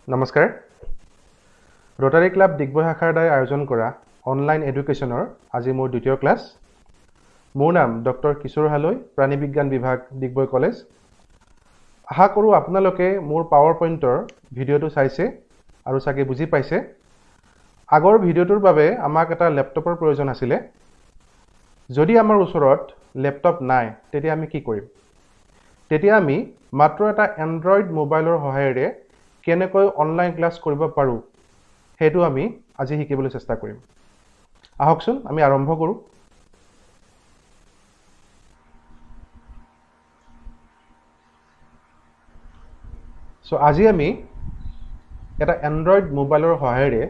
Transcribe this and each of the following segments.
নমস্কাৰ Rotary club Digboi শাখাৰ দ্বাৰা আয়োজন কৰা অনলাইন এডুকেশ্যনৰ আজি মোৰ দ্বিতীয় ক্লাছ মোৰ নাম ডক্টৰ কিশোৰ হালৈ প্ৰাণী বিজ্ঞান বিভাগ ডিগবৈ কলেজ আশা কৰোঁ আপোনালোকে মোৰ পাৱাৰ পইণ্টৰ ভিডিঅ'টো চাইছে আৰু চাগে বুজি পাইছে আগৰ ভিডিঅ'টোৰ বাবে আমাক এটা লেপটপৰ প্ৰয়োজন আছিল যদি আমাৰ ওচৰত লেপটপ নাই তেতিয়া আমি কি কৰিম তেতিয়া আমি মাত্ৰ এটা এন্ড্ৰইড মোবাইলৰ সহায়েৰে কেনেকৈ অনলাইন ক্লাছ কৰিব পাৰোঁ হেতু আমি আজি শিকিবলৈ চেষ্টা কৰিম আহকচোন আমি আৰম্ভ কৰোঁ সো আজি আমি এটা এন্ড্ৰইড মোবাইলৰ সহায়েৰে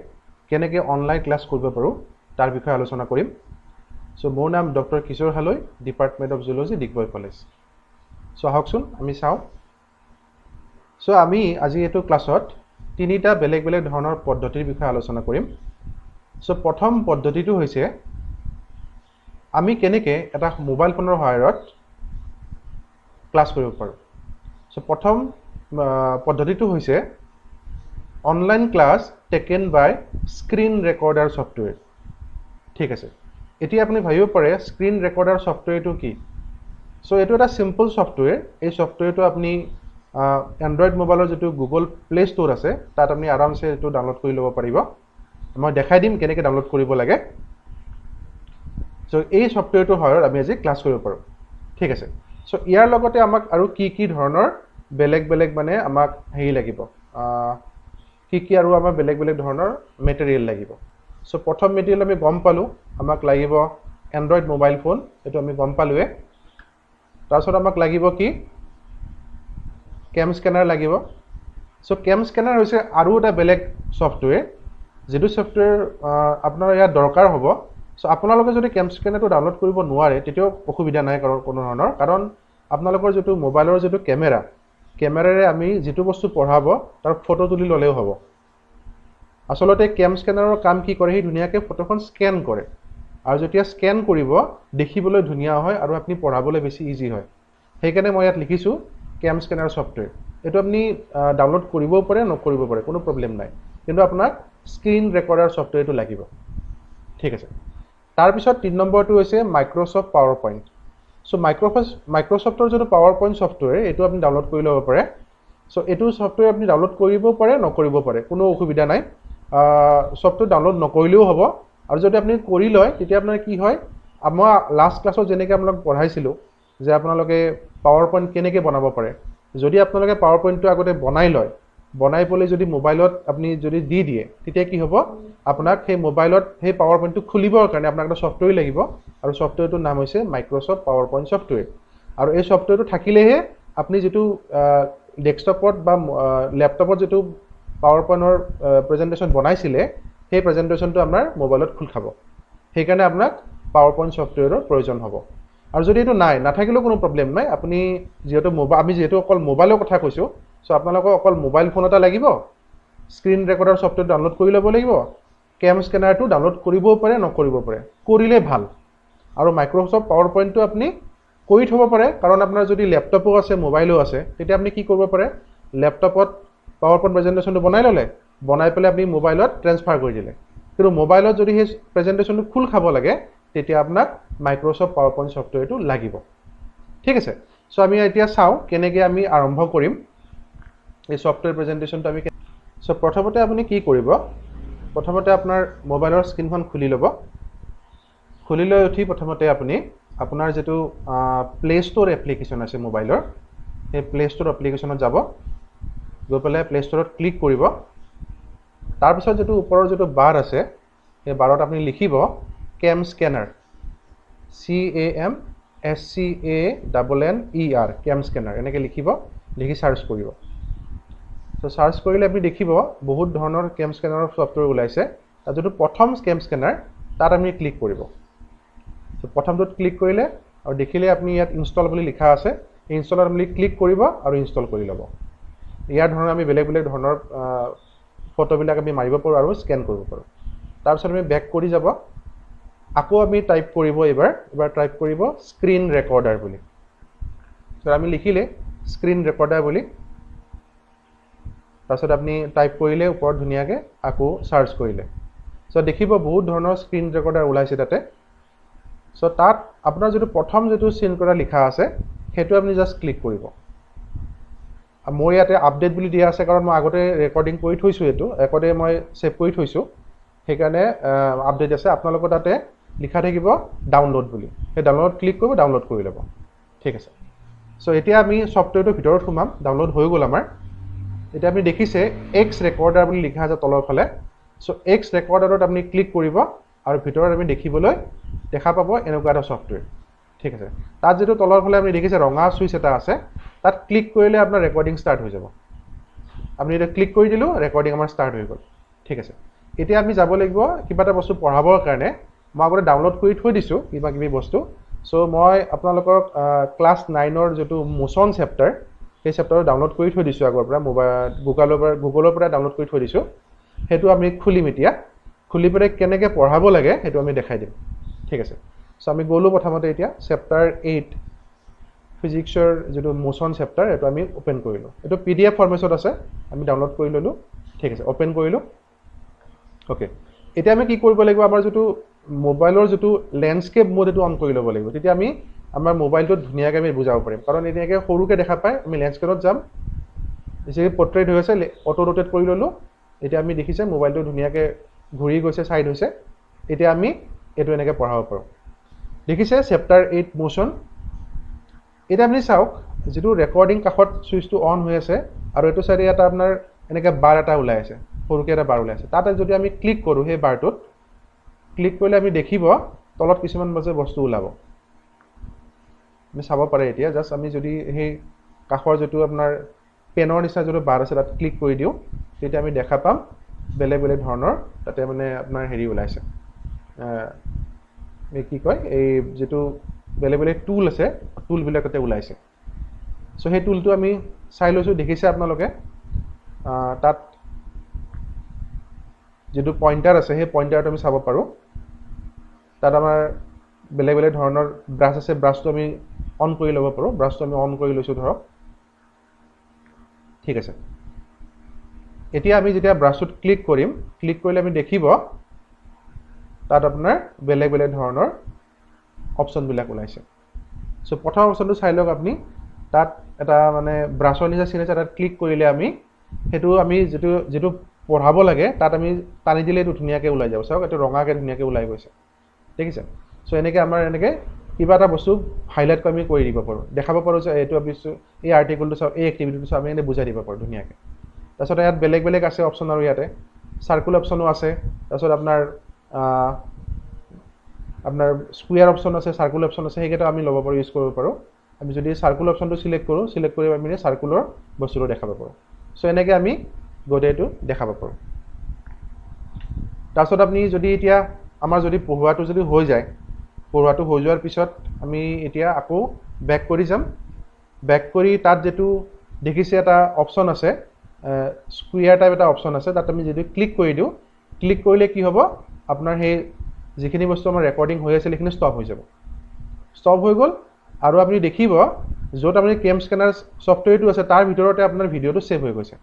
কেনেকৈ অনলাইন ক্লাছ কৰিব পাৰোঁ তাৰ বিষয়ে আলোচনা কৰিম সো মোৰ নাম doctor Kishore Halai department of zoology Digboi college so আহকচোন আমি চাওঁ সো আমি আজি এইটো ক্লাছত তিনিটা বেলেগ বেলেগ ধৰণৰ পদ্ধতিৰ বিষয়ে আলোচনা কৰিম সো প্ৰথম পদ্ধতিটো হৈছে আমি কেনেকৈ এটা মোবাইল ফোনৰ সহায়ত ক্লাছ কৰিব পাৰোঁ সো প্ৰথম পদ্ধতিটো হৈছে অনলাইন ক্লাছ টেকেন বাই স্ক্ৰীন ৰেকৰ্ডাৰ ছফ্টৱেৰ ঠিক আছে এতিয়া আপুনি ভাবিব পাৰে স্ক্ৰীন ৰেকৰ্ডাৰ ছফ্টৱেৰটো কি সো এইটো এটা সিম্পল ছফ্টৱেৰ এই ছফ্টৱেৰটো আপুনি এন্ড্ৰইড মোবাইলৰ যেটো গুগল প্লে ষ্ট'ৰ আছে তাত আপুনি আৰামসে এটো ডাউনলোড কৰি ল'ব পাৰিব মই দেখাই দিম কেনেকৈ ডাউনলোড কৰিব লাগে সো এই ছফ্টৱেৰটো হয় আমি আজি ক্লাছ কৰিব পাৰোঁ ঠিক আছে সো ইয়াৰ লগতে আমাক আৰু কি ধৰণৰ বেলেগ বেলেগ মানে আমাক হেৰি লাগিব কি আৰু আমাৰ বেলেগ বেলেগ ধৰণৰ মেটেৰিয়েল লাগিব সো প্ৰথম মেটেৰিয়েল আমি গম পালো আমাক লাগিব এন্ড্ৰইড মোবাইল ফোন এটো আমি গম পালোৱে তাৰছত আমাক লাগিব কি কেম স্ক্যানাৰ লাগিব সো কেম স্ক্যানাৰ হৈছে আৰু এটা বেলেগ ছফ্টৱেৰ যেটো ছফ্টৱেৰ আপোনাৰ ইয়াত দৰকাৰ হ'ব সো আপোনালোকে যদি কেম স্ক্যানাৰটো ডাউনলোড কৰিব নোৱাৰে তেতিয়াও অসুবিধা নাই কোনো ধৰণৰ কাৰণ আপোনালোকৰ যেটো মোবাইলৰ যেটো কেমেৰাৰে আমি যেটো বস্তু পঢ়াব তাৰ ফটো তুলি ললেও হ'ব আসলতে কেম স্ক্যানাৰৰ কাম কি কৰে হি ধুনিয়াকৈ ফটোখন স্ক্যান কৰে আৰু যেতিয়া স্ক্যান কৰিব দেখিবলৈ ধুনিয়া হয় আৰু আপুনি পঢ়াবলৈ বেছি ইজি হয় সেইকাৰণে মই ইয়াত লিখিছো কেম স্ক্যানাৰ ছফ্টৱেৰ এটো আপুনি ডাউনলোড কৰিব পাৰে নকৰিব পাৰে কোনো প্ৰবলেম নাই কিন্তু আপোনাক স্ক্ৰীন ৰেকৰ্ডাৰ ছফ্টৱেৰটো লাগিব ঠিক আছে তাৰ পিছত 3 নম্বৰটো হৈছে মাইক্ৰসফট পাৱাৰ পইণ্ট সো মাইক্ৰসফটৰ যেটো পাৱাৰ পইণ্ট ছফ্টৱেৰ এটো আপুনি ডাউনলোড কৰি ল'ব পাৰে সো এটো ছফ্টৱেৰ আপুনি ডাউনলোড কৰিব পাৰে নকৰিব পাৰে কোনো অসুবিধা নাই ছফ্টৱেৰ ডাউনলোড নকৰিলেও হ'ব আৰু যদি আপুনি কৰি লয় তেতিয়া আপোনাৰ কি হয় মই লাষ্ট ক্লাছত যেনেকৈ আপোনাক পঢ়াইছিলো যে আপোনালোকে পাৱাৰ পইণ্ট কেনেকৈ বনাব পাৰে যদি আপোনালোকে পাৱাৰ পইণ্টটো আগতে বনাই পলে যদি মোবাইলত আপুনি যদি দি দিয়ে তেতিয়া কি হ'ব আপোনাক সেই মোবাইলত সেই পাৱাৰ পইণ্টটো খুলিবৰ কাৰণে আপোনাক এটা ছফ্টৱেৰ লাগিব আৰু ছফ্টৱেৰটোৰ নাম হৈছে মাইক্ৰসফট পাৱাৰ পইণ্ট ছফ্টৱেৰ আৰু এই ছফ্টৱেৰটো থাকিলেহে আপুনি যেটো ডেস্কটপত বা ল্যাপটপত যেটো পাৱাৰ পইণ্টৰ প্ৰেজেন্টেচন বনাইছিলে সেই প্ৰেজেন্টেচনটো আপোনাৰ মোবাইলত খুল খাব সেইকাৰণে আপোনাক পাৱাৰ পইণ্ট ছফ্টৱেৰৰ প্ৰয়োজন হ'ব আৰু যদি এটো নাথাকিলেও কোনো প্ৰবলেম নাই আপুনি যেটো আমি যেটো অকল মোবাইলৰ কথা কৈছো সো আপোনালোকক অকল মোবাইল ফোন এটা লাগিব স্ক্ৰীন ৰেকৰ্ডাৰ ছফ্টৱেৰ ডাউনলোড কৰি ল'ব লাগিব কেম স্ক্যানাৰটো ডাউনলোড কৰিবও পাৰে নকৰিব পাৰে কৰিলে ভাল আৰু মাইক্ৰসফট পাৱাৰ পইণ্টটো আপুনি কৰি থব পাৰে কাৰণ আপোনাৰ যদি ল্যাপটপো আছে মোবাইলও আছে তেতিয়া আপুনি কি কৰিব পাৰে ল্যাপটপত পাৱাৰ পইণ্ট প্ৰেজেন্টেচনটো বনাই পেলাই আপুনি মোবাইলত ট্ৰান্সফাৰ কৰি দিলে কিন্তু মোবাইলত যদি সেই প্ৰেজেন্টেচনটো খুল খাব লাগে তেতিয়া আপোনাক মাইক্ৰসফট পাৱাৰ পইণ্ট ছফ্টৱেৰটো লাগিব ঠিক আছে সো আমি এতিয়া চাও কেনেকৈ আমি আৰম্ভ কৰিম এই ছফ্টৱেৰ প্ৰেজেন্টেচনটো আমি সো প্ৰথমতে আপুনি কি কৰিব প্ৰথমতে আপোনাৰ মোবাইলৰ স্ক্ৰীনখন খুলি ল'ব খুলি লৈ উঠি প্ৰথমতে আপুনি আপোনাৰ যেটো প্লে ষ্ট'ৰ এপ্লিকেশন আছে মোবাইলৰ সেই প্লে ষ্ট'ৰ এপ্লিকেশনত যাব গৈ পেলাই প্লে ষ্ট'ৰত ক্লিক কৰিব তাৰ পিছত যেটো ওপৰৰ যেটো বাৰ আছে এই বাৰত আপুনি লিখিব কেম স্ক্যানাৰ CAMSCANNER কেম স্ক্যানাৰ এনেকৈ লিখি সাৰ্চ কৰিব সো সাৰ্চ কৰিলে আপুনি দেখিব বহুত ধৰণৰ কেম স্ক্যানাৰৰ ছফ্টৱেৰ ওলাইছে আৰু যেটো প্ৰথম কেম স্ক্যানাৰ তাত আপুনি ক্লিক কৰিব সো প্ৰথমটোত ক্লিক কৰিলে আৰু দেখিলে আপুনি ইয়াত ইনষ্টল বুলি লিখা আছে ইনষ্টলত আপুনি ক্লিক কৰিব আৰু ইনষ্টল কৰি ল'ব ইয়াৰ ধৰণৰ আমি বেলেগ বেলেগ ধৰণৰ ফটোবিলাক আমি মাৰিব পাৰোঁ আৰু স্ক্যান কৰিব পাৰোঁ তাৰ পিছত আমি বেক কৰি যাব আকৌ আমি টাইপ কৰিব এবাৰ টাইপ কৰিব স্ক্ৰীন ৰেকৰ্ডাৰ বুলি সো আমি লিখিলে স্ক্ৰীন ৰেকৰ্ডাৰ বুলি তাৰপিছত আপুনি টাইপ কৰিলে ওপৰত ধুনীয়াকৈ আকৌ চাৰ্চ কৰিলে চ' দেখিব বহুত ধৰণৰ স্ক্ৰীন ৰেকৰ্ডাৰ ওলাইছে তাতে চ' তাত আপোনাৰ যিটো প্ৰথম যিটো স্ক্ৰীন ৰেকৰ্ডাৰ লিখা আছে সেইটো আপুনি জাষ্ট ক্লিক কৰিব মোৰ ইয়াতে আপডেট বুলি দিয়া আছে কাৰণ মই আগতে ৰেকৰ্ডিং কৰি থৈছোঁ এইটো আগতে মই ছেভ কৰি থৈছোঁ সেইকাৰণে আপডেট আছে আপোনালোকৰ তাতে লিখা থাকিব ডাউনলোড বুলি সেই ডাউনলোড ক্লিক কৰিব ডাউনলোড কৰি ল'ব ঠিক আছে চ' এতিয়া আমি ছফ্টৱেৰটোৰ ভিতৰত সোমাম ডাউনলোড হৈ গ'ল আমাৰ এতিয়া আপুনি দেখিছে এক্স ৰেকৰ্ডাৰ বুলি লিখা আছে তলৰ ফালে চ' এক্স ৰেকৰ্ডাৰত আপুনি ক্লিক কৰিব আৰু ভিতৰত আপুনি দেখিবলৈ দেখা পাব এনেকুৱা এটা ছফ্টৱেৰ ঠিক আছে তাত যেটো তলৰ ফালে আপুনি দেখিছে ৰঙা সুইচ এটা আছে তাত ক্লিক কৰিলে আপোনাৰ ৰেকৰ্ডিং ষ্টাৰ্ট হৈ যাব আপুনি এটা ক্লিক কৰি দিলো ৰেকৰ্ডিং আমাৰ ষ্টাৰ্ট হৈ গ'ল ঠিক আছে এতিয়া আমি যাব লাগিব কিবা এটা বস্তু পঢ়াবৰ কাৰণে মই আগতে ডাউনলোড কৰি থৈ দিছোঁ কিবা কিবি বস্তু চ' মই আপোনালোকৰ ক্লাছ 9ৰ যেটো মোচন চেপ্টাৰ সেই চেপ্টাৰটো ডাউনলোড কৰি থৈ দিছোঁ আগৰ পৰা মোবাইল গুগলৰ পৰা ডাউনলোড কৰি থৈ দিছোঁ সেইটো আমি খুলিম এতিয়া খুলি পেলাই কেনেকৈ পঢ়াব লাগে সেইটো আমি দেখাই দিম ঠিক আছে চ' আমি গ'লো প্ৰথমতে এতিয়া চেপ্টাৰ 8 ফিজিক্সৰ যেটো মোচন চেপ্টাৰ এটো আমি ওপেন কৰিলো এটো পিডিএফ ফৰমেটত আছে আমি ডাউনলোড কৰি ললো ঠিক আছে ওপেন কৰিলো ওকে এতিয়া আমি কি কৰিব লাগিব আমাৰ যেটো মোবাইলৰ যেটো ল্যান্ডস্কেপ মোড এটো অন কৰি ল'ব লাগিব তেতিয়া আমি আমাৰ মোবাইলটো ধুনীয়াকৈ আমি বুজাব পাৰিম কাৰণ এনেকৈ সৰুকৈ দেখা পায় আমি ল্যান্ডস্কেপত যাম যে পোৰ্ট্ৰেইট হৈ আছে অটো ৰোটেট কৰি ললো এতিয়া আমি দেখিছে মোবাইলটো ধুনীয়াকৈ ঘূৰি গৈছে সাইড হৈছে এতিয়া আমি এটো এনেকৈ পঢ়াব পাৰো দেখিছে চেপ্টাৰ 8 মোচন এটা আপনি চাওক যেটো ৰেকৰ্ডিং কাখত সুইচটো অন হৈ আছে আৰু এটো সাইডে এটা আপোনাৰ এনেকৈ বাৰ এটা ওলাই আছে সৰুকৈ এটা বাৰ ওলাই আছে তাতে যদি আমি ক্লিক কৰো সেই বাৰটোত ক্লিক কৰিলে আমি দেখিব তলত কিছুমান বস্তু ওলাব আমি চাব পাৰে এতিয়া জাস্ট আমি যদি সেই কাখৰ যেটো আপোনাৰ পেনৰ নিচিনা যেটো বাৰ আছে তাত ক্লিক কৰি দিও তেতিয়া আমি দেখা পাম বেলেগ বেলেগ ধৰণৰ তাতে মানে আপোনাৰ হেৰি ওলাইছে কি কয় এই যেটো বেলেগ বেলেগ টুল আছে টুল বিলাকতে ওলাইছে সো সেই টুলটো আমি চাই লৈছো দেখিছে আপোনালোকে তাত যেটো পইন্টাৰ আছে সেই পইন্টাৰটো আমি চাব পাৰো তাত আমাৰ বেলেগ বেলেগ ধৰণৰ ব্ৰাছ আছে ব্ৰাছটো আমি অন কৰি ল'ব পাৰো ব্ৰাছটো আমি অন কৰি লৈছো ধৰক ঠিক আছে এতিয়া আমি যেতিয়া ব্ৰাছটোত ক্লিক কৰিম ক্লিক কৰিলে আমি দেখিব তাত আপোনাৰ বেলেগ বেলেগ ধৰণৰ অপচন বিলাক ওলাইছে সো প্ৰথম অপচনটো চাই লওক আপুনি তাত এটা মানে ব্ৰাছৰ নিচিনা চিন আছে তাত ক্লিক কৰিলে আমি হেতু আমি যেটো পঢ়াব লাগে তাত আমি টানি দিলে এটো ধুনীয়াকৈ ওলাই যাব চাওক এটো ৰঙাকৈ ধুনীয়াকৈ ওলাই গৈছে দেখিছে সো এনেকৈ আমাৰ এনেকৈ কিবা এটা বস্তু হাইলাইট আমি কৰি দিব পাৰো দেখাব পাৰো যে এটো আমি এই আৰ্টিকেলটো চাওক এই এক্টিভিটিটো চাওক আমি এনে বুজাই দিব পাৰো ধুনীয়াকৈ তাৰছত ইয়াত বেলেগ বেলেগ আছে অপচন আৰু ইয়াতে সাৰ্কুল অপচনো আছে তাৰছত আপোনাৰ স্কুয়াৰ অপচন আছে সাৰ্কুল অপচন আছে হেগেটা আমি লব পাৰো ইউজ কৰিব পাৰো আমি যদি সাৰ্কুল অপচনটো সিলেক্ট কৰি আমি সাৰ্কুলৰ বস্তুটো দেখাব পাৰো সো এনেকৈ আমি গোটেইটো দেখাব পাৰো তাৰছত আপুনি যদি এতিয়া আমাৰ যদি পঢ়ুৱাটো যদি হৈ যায় পঢ়ুৱাটো হৈ যোৱাৰ পিছত আমি এতিয়া আকৌ ব্যাক কৰি যাম ব্যাক কৰি তাত যেটো দেখিছে এটা অপচন আছে স্কুয়াৰ টাইপ এটা অপচন আছে তাত আমি যদি ক্লিক কৰি দিও ক্লিক কৰিলে কি হ'ব আপোনাৰ সেই যিখিনি বস্তু আমাৰ ৰেকৰ্ডিং হৈ আছে লিখনি ষ্টপ হৈ যাব ষ্টপ হৈ গ'ল আৰু আপুনি দেখিব যত আপুনি কেম স্ক্যানাৰ সফটৱেৰটো আছে তাৰ ভিতৰতে আপোনাৰ ভিডিওটো সেভ হৈ গৈছে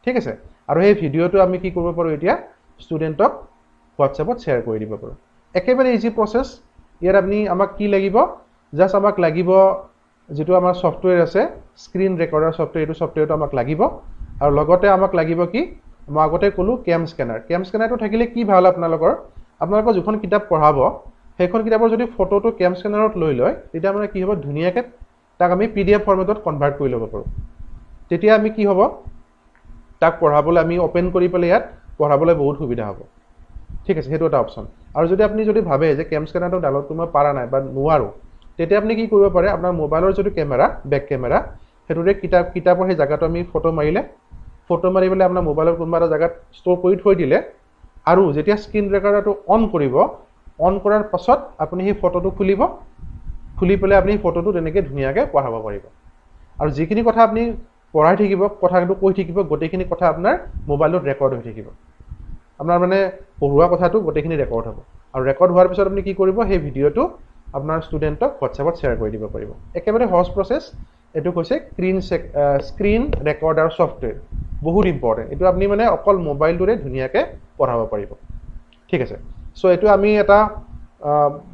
ঠিক আছে আৰু সেই ভিডিওটো আমি কি কৰিব পাৰো এতিয়া ষ্টুডেন্টক হোৱাটছএপত শেয়াৰ কৰি দিব পাৰো একেবাৰে ইজি প্ৰসেস ইয়াৰ আপুনি আমাক কি লাগিব জাস্ট আমাক লাগিব যেটো আমাৰ সফটৱেৰ আছে স্ক্ৰীন ৰেকৰ্ডাৰ সফটৱেৰ এটো সফটৱেৰটো আমাক লাগিব আৰু লগতে আমাক লাগিব কি মই আগতে কলো কেম স্ক্যানাৰটো থাকিলে কি ভাল আপোনালোকৰ যখন কিতাপ পঢ়াব সেইখন কিতাপৰ যদি ফটোটো কেম স্ক্যানাৰত লৈ লয় তেতিয়া মানে কি হ'ব ধুনীয়াকৈ তাক আমি পিডিএফ ফৰমেটত কনভাৰ্ট কৰি ল'ব পাৰো তেতিয়া আমি কি হ'ব তাক পঢ়াবলৈ আমি ওপেন কৰি পেলাই ইয়াত পঢ়াবলৈ বহুত সুবিধা হ'ব ঠিক আছে হেতু এটা অপচন আৰু যদি আপুনি যদি ভাবে যে কেম স্ক্যানাৰটো ডাউনলোড কৰিব পাৰা নাই বা নোৱাৰো তেতিয়া আপুনি কি কৰিব পাৰে আপোনাৰ মোবাইলৰ যেটো কেমেৰা বেক কেমেৰা হেতুৰে কিতাপৰ সেই জায়গাটো আমি ফটো মাৰি পেলাই আপোনাৰ মোবাইলৰ কোনবা এটা জায়গাত ষ্ট'ৰ কৰি থৈ দিলে আৰু যেতিয়া স্ক্ৰীন ৰেকৰ্ডাৰটো অন কৰিব অন কৰাৰ পাছত আপুনি সেই ফটোটো খুলি পেলাই আপুনি ফটোটো তেনেকৈ ধুনীয়াকৈ পঢ়াব পাৰিব আৰু যিখিনি কথা আপুনি পঢ়াই থাকিব কথাটো কৈ থাকিব গোটেইখিনি কথা আপোনাৰ মোবাইলত ৰেকৰ্ড হৈ থাকিব আপোনাৰ মানে পঢ়ুৱা কথাটো গোটেইখিনি ৰেকৰ্ড হ'ব আৰু ৰেকৰ্ড হোৱাৰ পিছত আপুনি কি কৰিব সেই ভিডিওটো আপোনাৰ ষ্টুডেন্টক হোৱাটছএপত শেয়াৰ কৰি দিব পাৰিব একেবাৰে সহজ প্ৰসেস এটো কৈছে স্ক্ৰীন ৰেকৰ্ডাৰ সফটৱেৰ বহুত ইম্পৰ্টেণ্ট এইটো আপুনি মানে অকল মোবাইলটোৰে ধুনীয়াকৈ পঢ়াব পাৰিব ঠিক আছে সো এইটো আমি এটা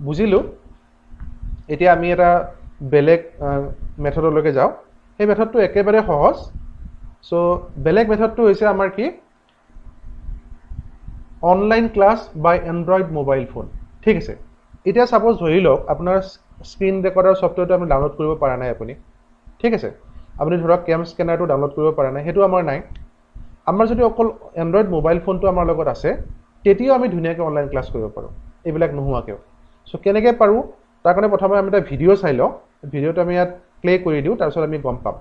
বুজিলোঁ এতিয়া আমি এটা বেলেগ মেথডলৈকে যাওঁ সেই মেথডটো একেবাৰে সহজ সো বেলেগ মেথডটো হৈছে আমাৰ কি অনলাইন ক্লাছ বাই এন্ড্ৰইড মোবাইল ফোন ঠিক আছে এতিয়া সাপোজ ধৰি লওক আপোনাৰ স্ক্ৰিন ৰেকৰ্ডাৰ সফটৱেৰটো আমি ডাউনলোড কৰিব পৰা নাই আপুনি ঠিক আছে আপুনি ধৰক কেম স্কেনাৰটো ডাউনলোড কৰিব পৰা নাই সেইটো আমাৰ নাই আমাৰ যদি অকল এন্ড্ৰইড মোবাইল ফোনটো আমাৰ লগত আছে তেতিয়াও আমি ধুনীয়াকৈ অনলাইন ক্লাছ কৰিব পাৰোঁ এইবিলাক নোহোৱাকৈ সো কেনেকৈ পাৰোঁ তাৰ কাৰণে প্ৰথমে আমি এটা ভিডিঅ' চাই লওঁ ভিডিঅ'টো আমি ইয়াত প্লে কৰি দিওঁ তাৰপিছত আমি গম পাম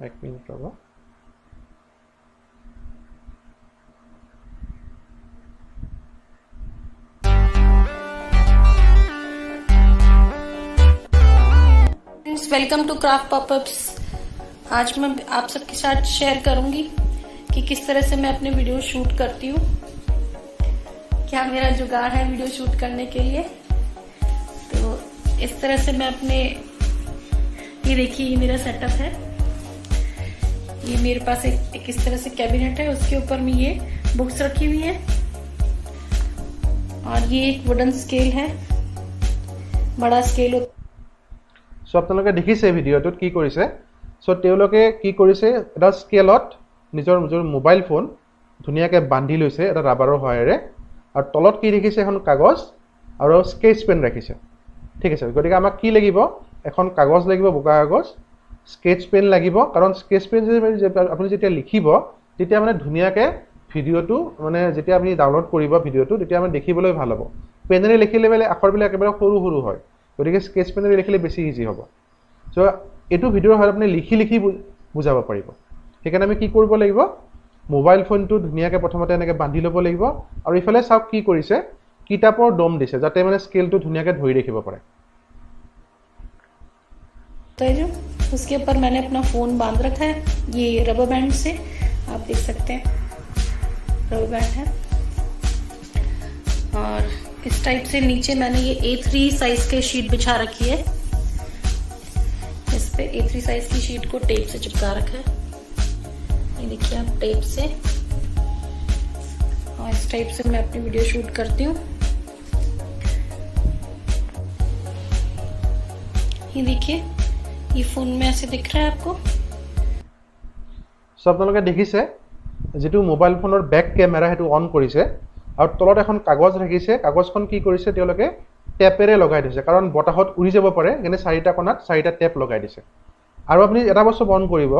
एक मिनट रहो वेलकम टू क्राफ्ट पॉपअप्स आज मैं आप सबके साथ शेयर करूंगी कि किस तरह से मैं अपने वीडियो शूट करती हूँ क्या मेरा जुगाड़ है वीडियो शूट करने के लिए तो इस तरह से मैं अपने ये देखिए ये मेरा सेटअप है ये मेरे पास एक इस तरह से कैबिनेट है उसके ऊपर में ये बुक्स रखी हुई है और ये एक वुडन स्केल है बड़ा स्केल সো আপোনালোকে দেখিছে ভিডিঅ'টোত কি কৰিছে সো তেওঁলোকে কি কৰিছে এটা স্কেলত নিজৰ মোবাইল ফোন ধুনীয়াকৈ বান্ধি লৈছে এটা ৰাবাৰৰ সহায়েৰে আৰু তলত কি দেখিছে এখন কাগজ আৰু স্কেচ পেন ৰাখিছে ঠিক আছে গতিকে আমাক কি লাগিব এখন কাগজ লাগিব বোকা কাগজ স্কেচ পেন লাগিব কাৰণ স্কেচ পেন যে আপুনি যেতিয়া লিখিব তেতিয়া মানে ধুনীয়াকৈ ভিডিঅ'টো মানে যেতিয়া আপুনি ডাউনলোড কৰিব ভিডিঅ'টো তেতিয়া মানে দেখিবলৈ ভাল হ'ব পেনেৰে লিখিলে মানে আখৰবিলাক একেবাৰে সৰু সৰু হয় গতিকে স্কেচ পেনেৰে লিখিলে বেছি ইজি হ'ব সো এইটো ভিডিঅ'ৰ সহায়ত আপুনি লিখি বুজাব পাৰিব সেইকাৰণে আমি কি কৰিব লাগিব মোবাইল ফোনটো ধুনীয়াকৈ প্ৰথমতে এনেকৈ বান্ধি ল'ব লাগিব আৰু ইফালে চাওক কি কৰিছে কিতাপৰ দম দিছে যাতে মানে স্কেলটো ধুনীয়াকৈ ধৰি ৰাখিব পাৰে तो उसके ऊपर मैंने अपना फोन बांध रखा है ये रबर बैंड से आप देख सकते हैं रबर बैंड है और इस टाइप से नीचे मैंने ये A3 साइज के शीट बिछा रखी है इस पे A3 साइज की शीट को टेप से चिपका रखा है ये देखिए आप टेप से और इस टाइप से मैं अपनी वीडियो शूट करती हूँ ये देखिए ये फोन में ऐसे दिख रहा है आपको সো আপোনালোকে দেখিছে যেটো মোবাইল ফোনৰ ব্যাক ক্যামেৰা হেতু অন কৰিছে আৰু তলত এখন কাগজ ৰাখিছে কাগজখন কি কৰিছে তেওঁলোকে টেপেৰে লগাই দিছে কাৰণ বতাহত উৰি যাব পাৰে এনে চাৰিটা কোণাত চাৰিটা টেপ লগাই দিছে আৰু আপুনি এটা বস্তু বন্ধ কৰিব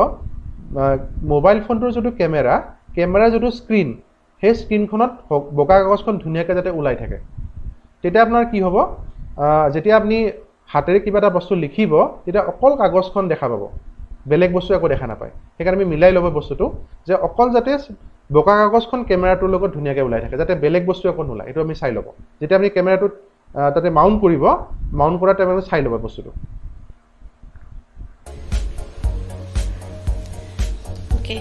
মোবাইল ফোনটোৰ যেটো কেমেৰাৰ যেটো স্ক্ৰিন সেই স্ক্ৰিনখনত বগা কাগজখন ধুনীয়াকৈ যাতে ওলাই থাকে তেতিয়া আপোনাৰ কি হ'ব যেতিয়া আপুনি হাতেৰে কিবা এটা বস্তু লিখিব তেতিয়া অকল কাগজখন দেখা পাব বেলেগ বস্তু একো দেখা নাপায় সেইকাৰণে আমি মিলাই ল'ব বস্তুটো যে অকল যাতে বগা কাগজখন কেমেৰাটোৰ লগত ধুনীয়াকৈ ওলাই থাকে যাতে বেলেগ বস্তু একো নোলায় এটো আমি চাই ল'ব যেতিয়া আপুনি কেমেৰাটো তাতে মাউন্ট কৰিব মাউন্ট কৰা টাইমত আমি চাই ল'ব বস্তুটো ओके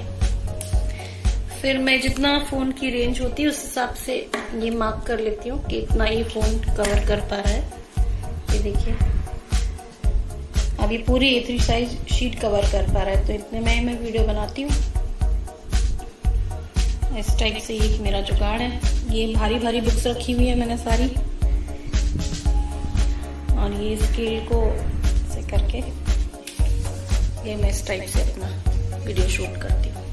फिर मैं जितना फोन की रेंज होती है उस हिसाब से ये मार्क कर लेती हूँ कि इतना ये फोन कवर कर पा रहा है ये देखिए अभी पूरी A3 साइज शीट कवर कर पा रहा है तो इतने में मैं वीडियो बनाती हूँ इस टाइप से ये मेरा जुगाड़ है ये भारी भारी बुक्स रखी हुई है मैंने सारी और ये स्केल को ऐसे करके ये मैं इस टाइप से अपना वीडियो शूट करती हूँ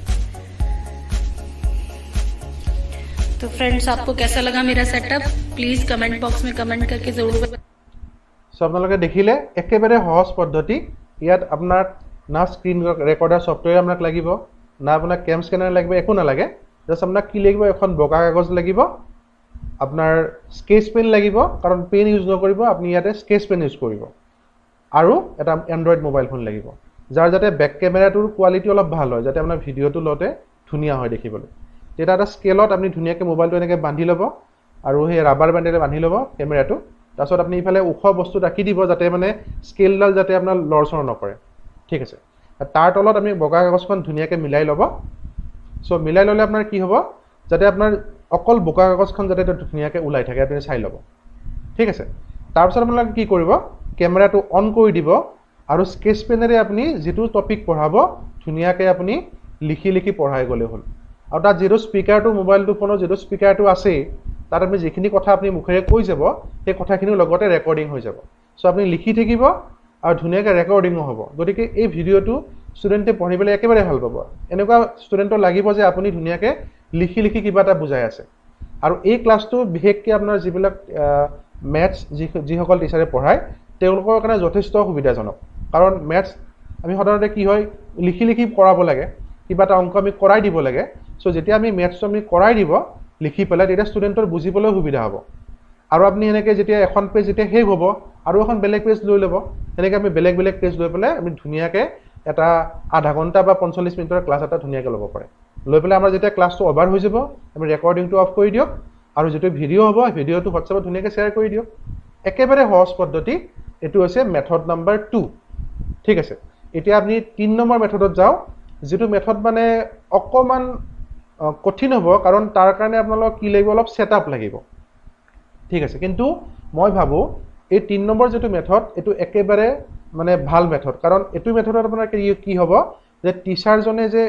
तो फ्रेंड्स आपको कैसा लगा मेरा सेटअप प्लीज कमेंट बॉक्स में कमेंट करके जरूर সো আপোনালোকে দেখিলে একেবাৰে সহজ পদ্ধতি ইয়াত আপোনাৰ না স্ক্ৰিন ৰেকৰ্ডাৰ সফটৱেৰ আপোনাক লাগিব না আপোনাক কেম স্কেনাৰ লাগিব একো নালাগে জাস্ট আপোনাক কি লাগিব এখন বগা কাগজ লাগিব আপোনাৰ স্কেচ পেন লাগিব কাৰণ পেন ইউজ নকৰিব আপুনি ইয়াতে স্কেচ পেন ইউজ কৰিব আৰু এটা এন্ড্ৰইড মোবাইল ফোন লাগিব যাৰ যাতে ব্যাক ক্যামেৰাটোৰ কোৱালিটি অলপ ভাল হয় যাতে আপোনাৰ ভিডিঅ'টো লতে ধুনীয়া হয় দেখিবলৈ তেতিয়া এটা স্কেলত আপুনি ধুনীয়াকৈ মোবাইলটো এনেকৈ বান্ধি ল'ব আৰু সেই ৰাবাৰ বেণ্ডেৰে বান্ধি ল'ব কেমেৰাটো তাৰপিছত আপুনি ইফালে উখ বস্তু ৰাখি দিব যাতে মানে স্কেলডাল যাতে আপোনাৰ লৰচৰ নকৰে ঠিক আছে তাৰ তলত আমি বগা কাগজখন ধুনীয়াকৈ মিলাই ল'ব সো মিলাই ললে আপোনাৰ কি হ'ব যাতে আপোনাৰ অকল বোকা কাগজখন যাতে ধুনীয়াকৈ ওলাই থাকে আপুনি চাই ল'ব ঠিক আছে তাৰপিছত আপোনালোকে কি কৰিব কেমেৰাটো অন কৰি দিব আৰু স্কেচ পেনেৰে আপুনি যেটো টপিক পঢ়াব ধুনীয়াকৈ আপুনি লিখি লিখি পঢ়াই গলে হ'ল আৰু তাত যেটো স্পিকাৰটো মোবাইলটো ফোনৰ যেটো স্পিকাৰটো আছে তাত আপুনি যিখিনি কথা আপুনি মুখেৰে কৈ যাব সেই কথাখিনিৰ লগতে ৰেকৰ্ডিং হৈ যাব সো আপুনি লিখি থাকিব আৰু ধুনীয়াকৈ ৰেকৰ্ডিংও হ'ব গতিকে এই ভিডিঅ'টো ষ্টুডেণ্টে পঢ়িবলৈ একেবাৰে ভাল পাব এনেকুৱা ষ্টুডেণ্টৰ লাগিব যে আপুনি ধুনীয়াকৈ লিখি লিখি কিবা এটা বুজাই আছে আৰু এই ক্লাছটো বিশেষকৈ আপোনাৰ যিবিলাক মেথছ যিসকল টিচাৰে পঢ়ায় তেওঁলোকৰ কাৰণে যথেষ্ট সুবিধাজনক কাৰণ মেথছ আমি সাধাৰণতে কি হয় লিখি লিখি কৰাব লাগে কিবা এটা অংক আমি কৰাই দিব লাগে সো যেতিয়া আমি মেথছটো আমি কৰাই দিব লিখি পেলাই তেতিয়া ষ্টুডেণ্টৰ বুজিবলৈ সুবিধা হ'ব আৰু আপুনি এনেকৈ যেতিয়া এখন পেজ যেতিয়া শেষ হ'ব আৰু এখন বেলেগ পেজ লৈ ল'ব এনেকৈ আমি বেলেগ বেলেগ পেজ লৈ পেলাই আমি ধুনীয়াকৈ এটা আধা ঘণ্টা বা 45 মিনিটৰ ক্লাছ এটা ধুনীয়াকৈ ল'ব পাৰে লৈ পেলাই আমাৰ যেতিয়া ক্লাছটো অভাৰ হৈ যাব আমি ৰেকৰ্ডিংটো অফ কৰি দিয়ক আৰু যেটো ভিডিঅ' হ'ব ভিডিঅ'টো হোৱাটছএপত ধুনীয়াকৈ শ্বেয়াৰ কৰি দিয়ক একেবাৰে সহজ পদ্ধতি এটো হৈছে মেথড নাম্বাৰ 2 ঠিক আছে এতিয়া আপুনি 3 নম্বৰ মেথডত যাও যেটো মেথড মানে অকমান কঠিন হ'ব কাৰণ তাৰ কাৰণে আপোনালোক কি লাগিব অলপ সেটআপ লাগিব ঠিক আছে কিন্তু মই ভাবো এই 3 নম্বৰ যেটো মেথড এটো একেবাৰে মানে ভাল মেথড কাৰণ এটো মেথডত আপোনাৰ কি হ'ব যে টিচাৰজনে যে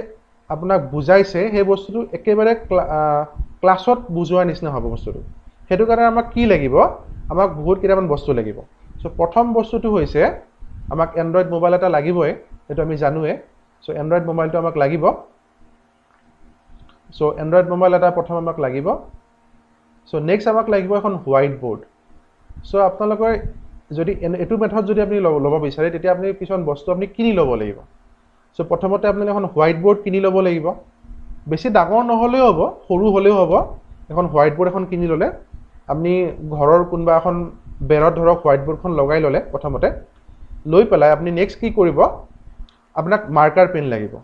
আপোনাক বুজাইছে সেই বস্তুটো একেবাৰে ক্লাছত বুজোৱাৰ নিচিনা হ'ব বস্তুটো হেতু কাৰণে আমাক কি লাগিব আমাক বহুত কিটামান বস্তু লাগিব সো প্ৰথম বস্তুটো হৈছে আমাক এন্ড্ৰইড মোবাইল এটা লাগিবই এটো আমি জানোৱে সো এন্ড্ৰইড মোবাইলটো আমাক লাগিব সো এন্ড্ৰইড মোবাইল এটা প্ৰথম আমাক লাগিব সো নেক্সট আমাক লাগিব এখন হোৱাইট বোৰ্ড সো আপোনালোকৰ যদি এটো মেথড যদি আপুনি ল'ব বিচাৰে তেতিয়া আপুনি কিছুমান বস্তু আপুনি কিনি ল'ব লাগিব সো প্ৰথমতে আপুনি এখন হোৱাইট বোৰ্ড কিনি ল'ব লাগিব বেছি ডাঙৰ নহলেও হ'ব সৰু হলেও হ'ব এখন হোৱাইট বোৰ্ড এখন কিনি ল'লে আপুনি ঘৰৰ কোনবা এখন বেৰত ধৰক হোৱাইট বোৰ্ডখন লগাই ল'লে প্ৰথমতে লৈ পেলাই আপুনি নেক্সট কি কৰিব আপোনাক মাৰ্কাৰ পেন লাগিব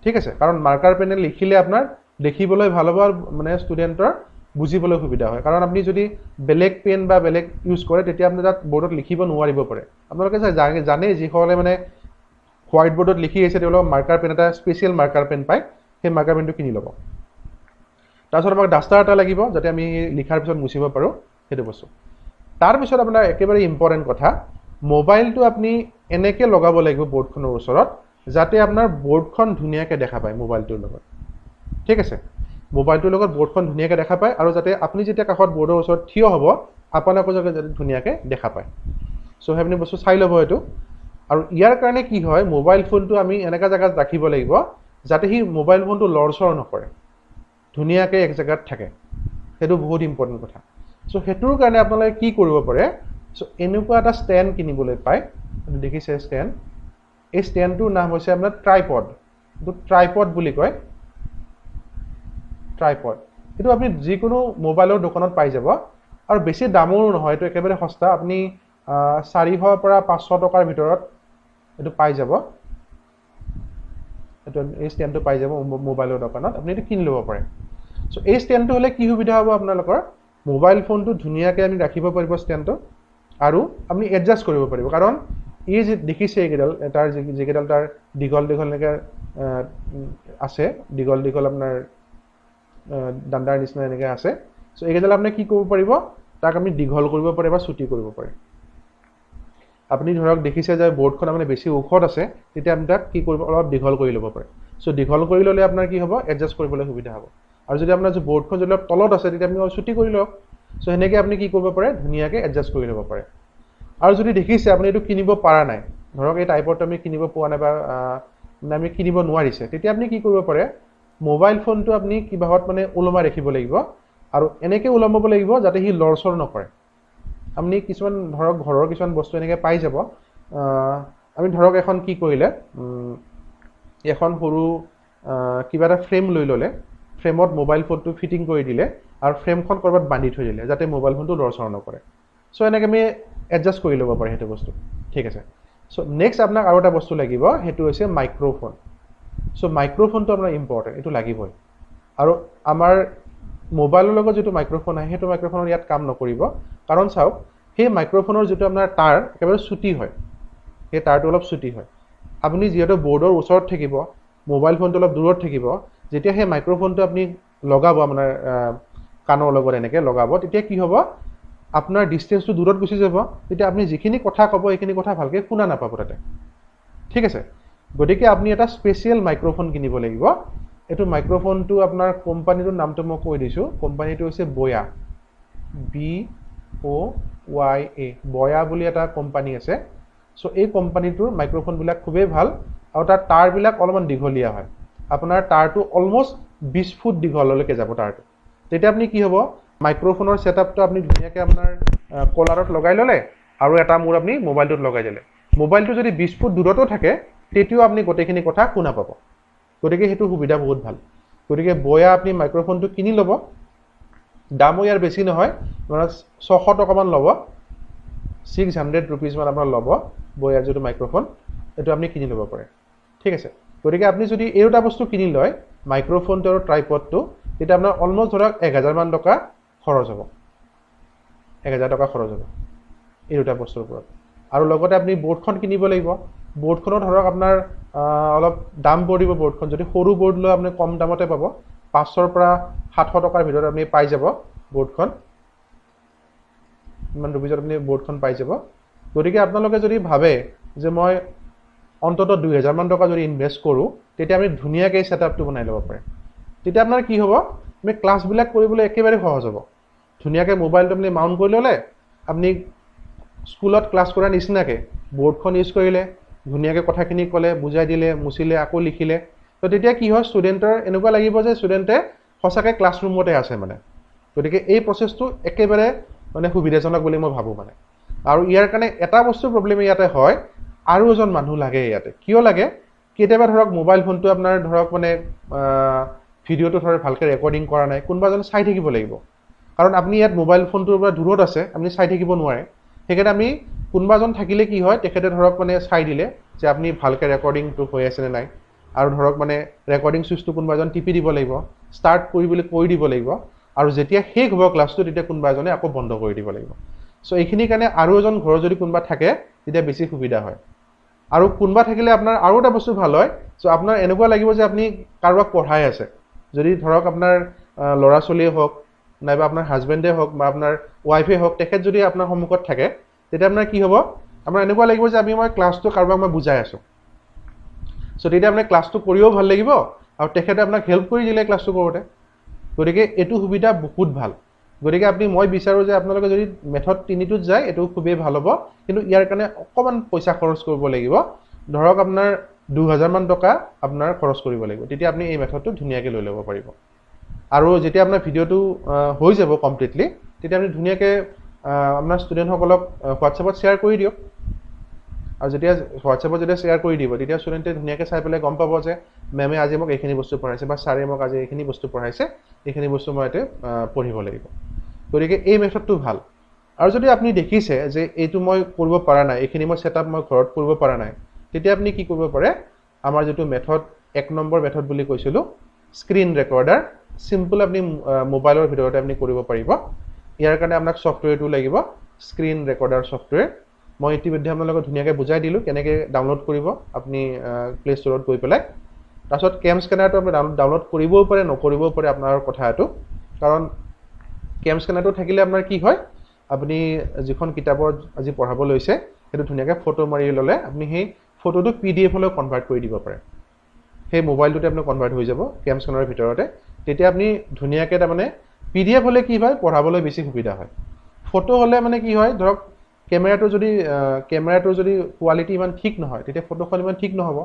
ঠিক আছে কাৰণ মাৰ্কাৰ পেনে লিখিলে আপোনাৰ দেখিবলৈ ভাল হ'ব আৰু মানে ষ্টুডেণ্টৰ বুজিবলৈ সুবিধা হয় কাৰণ আপুনি যদি বেলেগ পেন বা বেলেগ ইউজ কৰে তেতিয়া আপুনি তাত বোৰ্ডত লিখিব নোৱাৰিব পাৰে আপোনালোকে জানে যিসকলে মানে হোৱাইট বোৰ্ডত লিখি আছে তেওঁলোক মাৰ্কাৰ পেন এটা স্পেশাল মাৰ্কাৰ পেন পায় সেই মাৰ্কাৰ পেনটো কিনি ল'ব তাৰপিছত আমাক ডাষ্টাৰ এটা লাগিব যাতে আমি লিখাৰ পিছত মুছিব পাৰো সেইটো বস্তু তাৰ পিছত আপোনাৰ একেবাৰে ইম্পৰ্টেন্ট কথা মোবাইলটো আপুনি এনেকৈ লগাব লাগিব বোৰ্ডখনৰ ওচৰত যাতে আপোনাৰ বোৰ্ডখন ধুনীয়াকৈ দেখা পায় মোবাইলটোৰ লগত ঠিক আছে মোবাইলটোৰ লগত বোৰ্ডখন ধুনীয়াকৈ দেখা পায় আৰু যাতে আপুনি যেতিয়া কাষত বোৰ্ডৰ ওচৰত থিয় হ'ব আপোনাকো যাতে ধুনীয়াকৈ দেখা পায় সো হেভনি বস্তু চাই ল'ব এটো আৰু ইয়াৰ কাৰণে কি হয় মোবাইল ফোনটো আমি এনেকা জায়গাত ৰাখিব লাগিব যাতে হি মোবাইল ফোনটো লৰচৰ নকৰে ধুনীয়াকৈ এক জায়গাত থাকে হেতু বহুত ইম্পৰ্টেন্ট কথা সো হেতুৰ কাৰণে আপোনালোকে কি কৰিব পাৰে সো এনেকুৱা এটা ষ্টেণ্ড কিনিবলৈ পায় দেখিছে ষ্টেণ্ড এই ষ্টেণ্ডটোৰ নাম হৈছে আপোনাৰ ট্ৰাইপড এটো ট্ৰাইপড বুলি কয় ট্ৰাইপড এটো আপুনি যিকোনো মোবাইলৰ দোকানত পাই যাব আৰু বেছি দামৰো নহয় এটো একেবাৰে সস্তা আপুনি 400 পৰা 500 টকাৰ ভিতৰত এটো পাই যাব এটো এই ষ্টেণ্ডটো পাই যাব মোবাইলৰ দোকানত আপুনি এটো কিনি ল'ব পাৰে সো এই ষ্টেণ্ডটো হলে কি সুবিধা হ'ব আপোনালোকৰ মোবাইল ফোনটো ধুনীয়াকৈ আমি ৰাখিব পাৰিব ষ্টেণ্ডটো আৰু আপুনি এডজাস্ট কৰিব পাৰিব কাৰণ এই যে দেখিছে এইকেডাল তাৰ যিকেডাল তাৰ দীঘল দীঘল এনেকৈ আছে দীঘল দীঘল আপোনাৰ ডাণ্ডাৰ নিচিনা এনেকৈ আছে সো এইকেডাল আপুনি কি কৰিব পাৰিব তাক আমি দীঘল কৰিব পাৰে বা ছুটি কৰিব পাৰে আপুনি ধৰক দেখিছে যে বোৰ্ডখন মানে বেছি ওখত আছে তেতিয়া আমি তাক কি কৰিব অলপ দীঘল কৰি ল'ব পাৰে সো দীঘল কৰি ল'লে আপোনাৰ কি হ'ব এডজাস্ট কৰিবলৈ সুবিধা হ'ব আৰু যদি আপোনাৰ যে বোৰ্ডখন যদি তলত আছে তেতিয়া আপুনি ছুটি কৰি লওক সো হেনেকৈ আপুনি কি কৰিব পাৰে ধুনীয়াকৈ এডজাস্ট কৰি ল'ব পাৰে আৰু যদি দেখিছে আপুনি এটো কিনিব পাৰা নাই ধৰক এই টাইপৰটো আমি কিনিব পোৱা নাই বা আমি কিনিব নোৱাৰিছে তেতিয়া আপুনি কি কৰিব পাৰে মোবাইল ফোনটো আপুনি কিবাহত মানে ওলমাই ৰাখিব লাগিব আৰু এনেকৈ ওলমাব লাগিব যাতে হি লৰচৰ নকৰে আপুনি কিছুমান ধৰক ঘৰৰ কিছুমান বস্তু এনেকৈ পাই যাব আমি ধৰক এখন কি কৰিলে এখন সৰু কিবা এটা ফ্ৰেম লৈ ল'লে ফ্ৰেমত মোবাইল ফোনটো ফিটিং কৰি দিলে আৰু ফ্ৰেমখন কৰবাত বান্ধি থৈ দিলে যাতে মোবাইল ফোনটো লৰচৰ নকৰে সো এনেকৈ আমি এডজাস্ট কৰি ল'ব পাৰে হেতু বস্তু ঠিক আছে সো নেক্সট আপোনাক আৰু এটা বস্তু লাগিব হেতু হৈছে মাইক্ৰোফোন সো মাইক্ৰোফোনটো আপোনাৰ ইম্পৰ্টেন্ট এটো লাগিবই আৰু আমাৰ মোবাইলৰ লগত যেটো মাইক্ৰোফোন আছে হেতু মাইক্ৰোফোনৰ ইয়াত কাম নকৰিব কাৰণ চাওক সেই মাইক্ৰোফোনৰ যেটো আপোনাৰ তাৰ একেবাৰে ছুটি হয় সেই তাৰটো অলপ ছুটি হয় আপুনি যেটো বোৰ্ডৰ ওচৰত থাকিব মোবাইল ফোনটো অলপ দূৰত থাকিব যেতিয়া সেই মাইক্ৰফোনটো আপুনি লগাব আপোনাৰ কাণৰ লগত এনেকৈ লগাব তেতিয়া কি হ'ব আপোনাৰ ডিষ্টেন্সটো দূৰত গুচি যাব তেতিয়া আপুনি যিখিনি কথা ক'ব এইখিনি কথা ভালকৈ শুনা নাপাব তাতে ঠিক আছে গতিকে আপুনি এটা স্পেচিয়েল মাইক্ৰফোন কিনিব লাগিব এইটো মাইক্ৰফোনটো আপোনাৰ কোম্পানীটোৰ নামটো মই কৈ দিছোঁ কোম্পানীটো হৈছে বয়া BOYA বয়া বুলি এটা কোম্পানী আছে চ' এই কোম্পানীটোৰ মাইক্ৰফোনবিলাক খুবেই ভাল আৰু তাৰ তাঁৰবিলাক অলপমান দীঘলীয়া হয় আপোনাৰ তাঁৰটো অলমষ্ট 20 ফুট দীঘললৈকে যাব তাঁৰটো তেতিয়া আপুনি কি হ'ব মাইক্ৰফোনৰ ছেটআপটো আপুনি ধুনীয়াকৈ আপোনাৰ কলাৰত লগাই ল'লে আৰু এটা মূৰ আপুনি মোবাইলটোত লগাই দিলে মোবাইলটো যদি 20 ফুট দূৰতো থাকে তেতিয়াও আপুনি গোটেইখিনি কথা শুনা পাব গতিকে সেইটো সুবিধা বহুত ভাল গতিকে বয়া আপুনি মাইক্ৰফোনটো কিনি ল'ব দামো ইয়াৰ বেছি নহয় মানে 600 টকামান ল'ব 600 rupees মান আপোনাৰ ল'ব বয়াৰ যিটো মাইক্ৰফোন এইটো আপুনি কিনি ল'ব পাৰে ঠিক আছে গতিকে আপুনি যদি এই দুটা বস্তু কিনি লয় মাইক্ৰফোনটো আৰু ট্ৰাইপডটো তেতিয়া আপোনাৰ অলমষ্ট ধৰক 1000 মান টকা খৰচ হ'ব 1000 টকা খৰচ হ'ব এই দুটা বস্তুৰ ওপৰত আৰু লগতে আপুনি বৰ্ডখন কিনিব লাগিব বৰ্ডখনো ধৰক আপোনাৰ অলপ দাম পৰিব বৰ্ডখন যদি সৰু বৰ্ড লৈ আপুনি কম দামতে পাব 500 পৰা 700 টকাৰ ভিতৰত আপুনি পাই যাব বৰ্ডখন ইমান ৰূপিজত আপুনি বৰ্ডখন পাই যাব গতিকে আপোনালোকে যদি ভাবে যে মই অন্ততঃ 2000 মান টকা যদি ইনভেষ্ট কৰোঁ তেতিয়া আমি ধুনীয়াকৈ সেটআপটো বনাই ল'ব পাৰে তেতিয়া আপোনাৰ কি হ'ব আমি ক্লাছবিলাক কৰিবলৈ একেবাৰে সহজ হ'ব ধুনীয়াকৈ মোবাইলটো আপুনি মাউণ্ট কৰি ল'লে আপুনি স্কুলত ক্লাছ কৰাৰ নিচিনাকৈ বৰ্ডখন ইউজ কৰিলে ধুনীয়াকৈ কথাখিনি ক'লে বুজাই দিলে মুচিলে আকৌ লিখিলে তো তেতিয়া কি হয় ষ্টুডেণ্টৰ এনেকুৱা লাগিব যে ষ্টুডেণ্টে সঁচাকৈ ক্লাছৰুমতে আছে মানে গতিকে এই প্ৰচেছটো একেবাৰে মানে সুবিধাজনক বুলি মই ভাবোঁ মানে আৰু ইয়াৰ কাৰণে এটা বস্তু প্ৰব্লেম ইয়াতে হয় আৰু এজন মানুহ লাগে ইয়াতে কিয় লাগে কেতিয়াবা ধৰক মোবাইল ফোনটো আপোনাৰ ধৰক মানে ভিডিঅ'টো ধৰক ভালকৈ ৰেকৰ্ডিং কৰা নাই কোনোবা এজন চাই থাকিব লাগিব কাৰণ আপুনি ইয়াত মোবাইল ফোনটোৰ পৰা দূৰত আছে আপুনি চাই থাকিব নোৱাৰে সেইকাৰণে আমি কোনোবা এজন থাকিলে কি হয় তেখেতে ধৰক মানে চাই দিলে যে আপুনি ভালকৈ ৰেকৰ্ডিংটো হৈ আছে নে নাই আৰু ধৰক মানে ৰেকৰ্ডিং চুইচটো কোনোবা এজন টিপি দিব লাগিব ষ্টাৰ্ট কৰিবলৈ কৈ দিব লাগিব আৰু যেতিয়া শেষ হ'ব ক্লাছটো তেতিয়া কোনোবা এজনে আকৌ বন্ধ কৰি দিব লাগিব চ' এইখিনিৰ কাৰণে আৰু এজন ঘৰৰ যদি কোনোবা থাকে তেতিয়া বেছি সুবিধা হয় আৰু কোনোবা থাকিলে আপোনাৰ আৰু এটা বস্তু ভাল হয় চ' আপোনাৰ এনেকুৱা লাগিব যে আপুনি কাৰোবাক পঢ়াই আছে যদি ধৰক আপোনাৰ ল'ৰা ছোৱালীয়ে হওক নাইবা আপোনাৰ হাজবেণ্ডে হওক বা আপোনাৰ ৱাইফে হওক তেখেত যদি আপোনাৰ সন্মুখত থাকে তেতিয়া আপোনাৰ কি হ'ব আপোনাৰ এনেকুৱা লাগিব যে মই ক্লাছটো কাৰোবাক মই বুজাই আছোঁ চ' তেতিয়া আপোনাৰ ক্লাছটো কৰিও ভাল লাগিব আৰু তেখেতে আপোনাক হেল্প কৰি দিলে ক্লাছটো কৰোঁতে গতিকে এইটো সুবিধা বহুত ভাল গতিকে মই বিচাৰোঁ যে আপোনালোকে যদি মেথড 3টোত যায় এইটো খুবেই ভাল হ'ব কিন্তু ইয়াৰ কাৰণে অকণমান পইচা খৰচ কৰিব লাগিব ধৰক আপোনাৰ 2000 মান টকা আপোনাৰ খৰচ কৰিব লাগিব তেতিয়া আপুনি এই মেথডটো ধুনীয়াকৈ লৈ ল'ব পাৰিব আৰু যেতিয়া আপোনাৰ ভিডিঅ'টো হৈ যাব কমপ্লিটলি তেতিয়া আপুনি ধুনীয়াকৈ আপোনাৰ ষ্টুডেণ্টসকলক হোৱাটছএপত শ্বেয়াৰ কৰি দিয়ক আৰু যেতিয়া হোৱাটছএপত যেতিয়া শ্বেয়াৰ কৰি দিব তেতিয়া ষ্টুডেণ্টে ধুনীয়াকৈ চাই পেলাই গম পাব যে মেমে আজি মোক এইখিনি বস্তু পঢ়াইছে বা ছাৰে মোক আজি এইখিনি বস্তু পঢ়াইছে এইখিনি বস্তু মই এতিয়া পঢ়িব লাগিব গতিকে এই মেথডটো ভাল আৰু যদি আপুনি দেখিছে যে এইটো মই কৰিব পৰা নাই এইখিনি মই ছেটআপ মই ঘৰত কৰিব পৰা নাই তেতিয়া আপুনি কি কৰিব পাৰে আমাৰ যিটো মেথড 1 নম্বৰ মেথড বুলি কৈছিলোঁ স্ক্ৰীন ৰেকৰ্ডাৰ সিম্পল আপুনি মোবাইলৰ ভিতৰতে আপুনি কৰিব পাৰিব ইয়াৰ কাৰণে আপোনাক ছফটৱেৰটো লাগিব স্ক্ৰীন ৰেকৰ্ডাৰ ছফটৱেৰ মই ইতিমধ্যে আপোনালোকক ধুনীয়াকৈ বুজাই দিলোঁ কেনেকৈ ডাউনলোড কৰিব আপুনি প্লে ষ্টৰত গৈ পেলাই তাৰপিছত কেম স্কেনাৰটো আপুনি ডাউনলোড কৰিবও পাৰে নকৰিবও পাৰে আপোনাৰ কথা এইটো কাৰণ কেম স্কেনাৰটো থাকিলে আপোনাৰ কি হয় আপুনি যিখন কিতাপৰ আজি পঢ়াব লৈছে সেইটো ধুনীয়াকৈ ফটো মাৰি ল'লে আপুনি সেই ফটোটো PDF লৈ কনভাৰ্ট কৰি দিব পাৰে সেই মোবাইলটোতে আপুনি কনভাৰ্ট হৈ যাব কেম স্কেনাৰৰ ভিতৰতে তেতিয়া আপুনি ধুনীয়াকৈ তাৰমানে PDF হ'লে কি হয় পঢ়াবলৈ বেছি সুবিধা হয় ফটো হ'লে মানে কি হয় ধৰক কেমেৰাটো যদি কোৱালিটি ইমান ঠিক নহয় তেতিয়া ফটোখন ইমান ঠিক নহ'ব